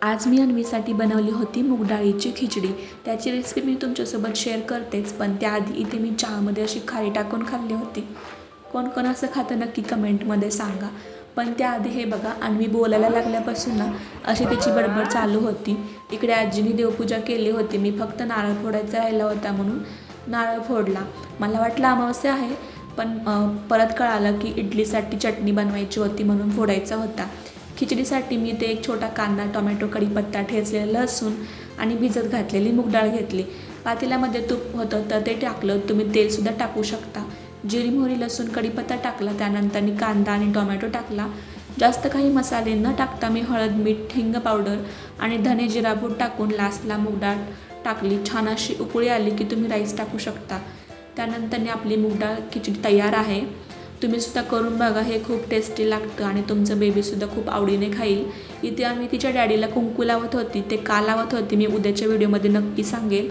आज मी अन्वीसाठी बनवली होती मूग डाळीची खिचडी। त्याची रेसिपी मी तुमच्यासोबत शेअर करतेच, पण त्याआधी इथे मी चहामध्ये अशी खारी टाकून खाल्ली होती। कोण कोण असं खातं नक्की कमेंटमध्ये सांगा। पण त्याआधी हे बघा, अन्वी बोलायला लागल्यापासून ना अशी तिची बडबड चालू होती। इकडे आजीने देवपूजा केली होती, मी फक्त नारळ फोडायचा राहिला होता म्हणून नारळ फोडला। मला वाटलं अमावस्या आहे, पण परत कळालं की इडलीसाठी चटणी बनवायची होती म्हणून फोडायचा होता। खिचडीसाठी मी ते एक छोटा कांदा, टोमॅटो, कढीपत्ता, ठेचलेलं लसूण आणि भिजत घातलेली मूग डाळ घेतली। पातेल्यामध्ये तूप होतं तर ते टाकलं, तुम्ही तेलसुद्धा टाकू शकता। जिरी, मोहरी, लसूण, कढीपत्ता टाकला, त्यानंतर कांदा आणि टोमॅटो टाकला। जास्त काही मसाले न टाकता मी हळद, मीठ, हिंग पावडर आणि धने जिरा पूड टाकून लास्टला मूग डाळ टाकली। छान अशी उकळी आली की तुम्ही राईस टाकू शकता। त्यानंतर आपली मूग डाळ खिचडी तयार आहे। तुम्ही सुद्धा करून बघा, हे खूप टेस्टी लागतं आणि तुमचं बेबीसुद्धा खूप आवडीने खाईल। इथे आम्ही तिच्या डॅडीला कुंकू लावत होती, ते का लावत होती मी उद्याच्या व्हिडिओमध्ये नक्की सांगेल।